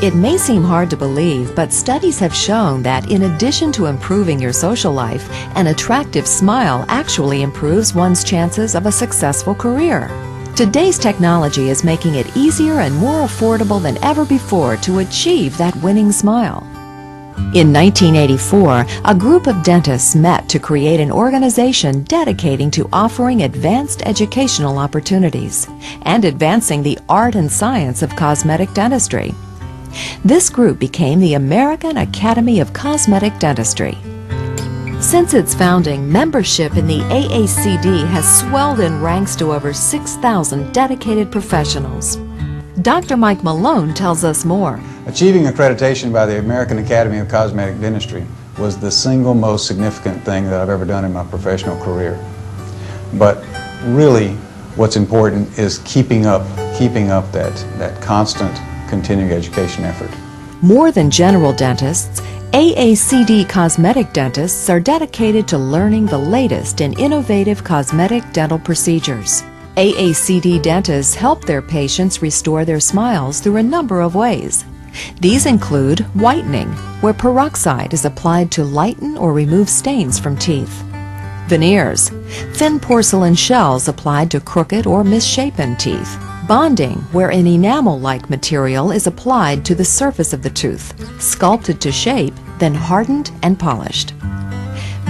It may seem hard to believe, but studies have shown that in addition to improving your social life, an attractive smile actually improves one's chances of a successful career. Today's technology is making it easier and more affordable than ever before to achieve that winning smile. In 1984, a group of dentists met to create an organization dedicating to offering advanced educational opportunities and advancing the art and science of cosmetic dentistry. This group became the American Academy of Cosmetic Dentistry. Since its founding, membership in the AACD has swelled in ranks to over 6,000 dedicated professionals. Dr. Mike Malone tells us more. Achieving accreditation by the American Academy of Cosmetic Dentistry was the single most significant thing that I've ever done in my professional career. But really, what's important is keeping up that constant continuing education effort. More than general dentists, AACD cosmetic dentists are dedicated to learning the latest in innovative cosmetic dental procedures. AACD dentists help their patients restore their smiles through a number of ways. These include whitening, where peroxide is applied to lighten or remove stains from teeth; veneers, thin porcelain shells applied to crooked or misshapen teeth; bonding, where an enamel-like material is applied to the surface of the tooth, sculpted to shape, then hardened and polished;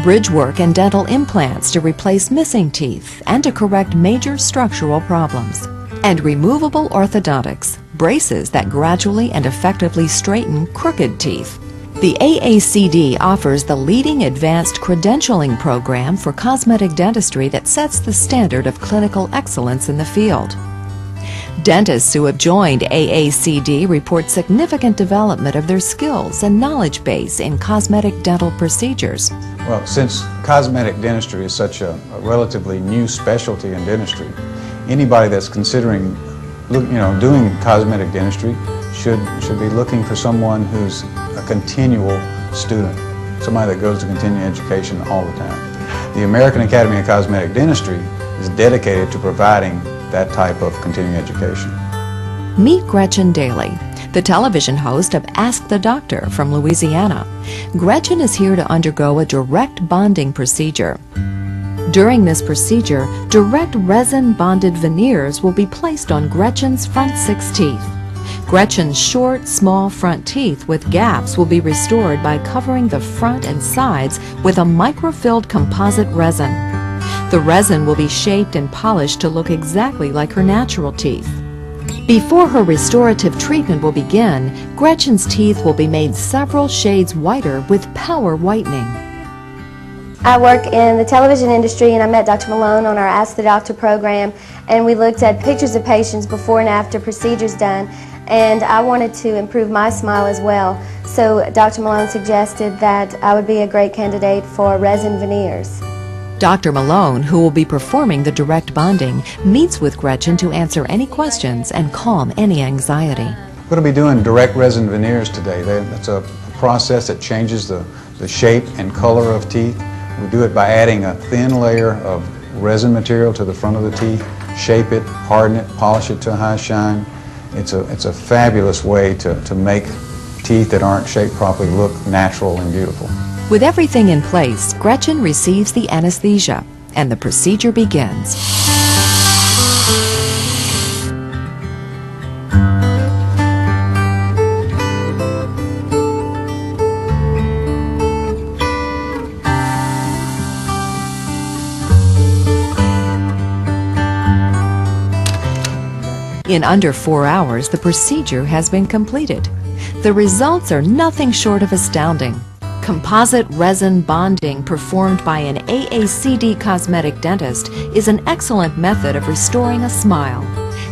bridge work and dental implants to replace missing teeth and to correct major structural problems; and removable orthodontics, braces that gradually and effectively straighten crooked teeth. The AACD offers the leading advanced credentialing program for cosmetic dentistry that sets the standard of clinical excellence in the field. Dentists who have joined AACD report significant development of their skills and knowledge base in cosmetic dental procedures. Well, since cosmetic dentistry is such a relatively new specialty in dentistry, anybody that's considering doing cosmetic dentistry should be looking for someone who's a continual student, somebody that goes to continuing education all the time. The American Academy of Cosmetic Dentistry is dedicated to providing that type of continuing education. Meet Gretchen Daly, the television host of Ask the Doctor from Louisiana. Gretchen is here to undergo a direct bonding procedure. During this procedure, direct resin-bonded veneers will be placed on Gretchen's front 6 teeth. Gretchen's short, small front teeth with gaps will be restored by covering the front and sides with a microfilled composite resin. The resin will be shaped and polished to look exactly like her natural teeth. Before her restorative treatment will begin, Gretchen's teeth will be made several shades whiter with power whitening. I work in the television industry, and I met Dr. Malone on our Ask the Doctor program, and we looked at pictures of patients before and after procedures done, and I wanted to improve my smile as well. So Dr. Malone suggested that I would be a great candidate for resin veneers. Dr. Malone, who will be performing the direct bonding, meets with Gretchen to answer any questions and calm any anxiety. We're going to be doing direct resin veneers today. That's a process that changes the shape and color of teeth. We do it by adding a thin layer of resin material to the front of the teeth, shape it, harden it, polish it to a high shine. It's a fabulous way to make teeth that aren't shaped properly look natural and beautiful. With everything in place, Gretchen receives the anesthesia, and the procedure begins. In under 4 hours, the procedure has been completed. The results are nothing short of astounding. Composite resin bonding performed by an AACD cosmetic dentist is an excellent method of restoring a smile.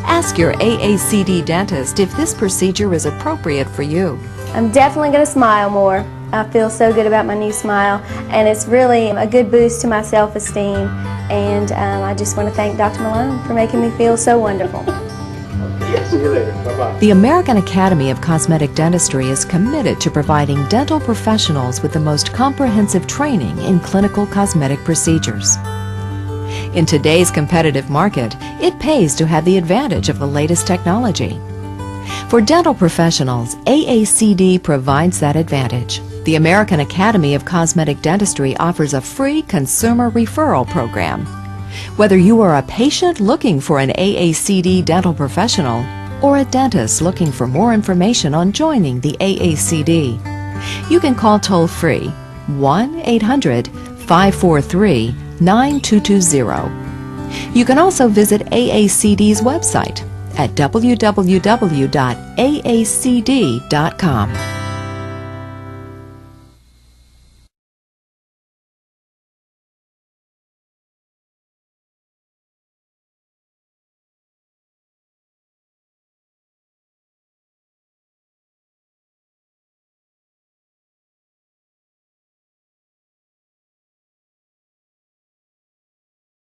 Ask your AACD dentist if this procedure is appropriate for you. I'm definitely going to smile more. I feel so good about my new smile, and it's really a good boost to my self-esteem, and I just want to thank Dr. Malone for making me feel so wonderful. See you later. Bye-bye. The American Academy of Cosmetic Dentistry is committed to providing dental professionals with the most comprehensive training in clinical cosmetic procedures. In today's competitive market, it pays to have the advantage of the latest technology. For dental professionals, AACD provides that advantage. The American Academy of Cosmetic Dentistry offers a free consumer referral program. Whether you are a patient looking for an AACD dental professional or a dentist looking for more information on joining the AACD, you can call toll-free 1-800-543-9220. You can also visit AACD's website at www.aacd.com.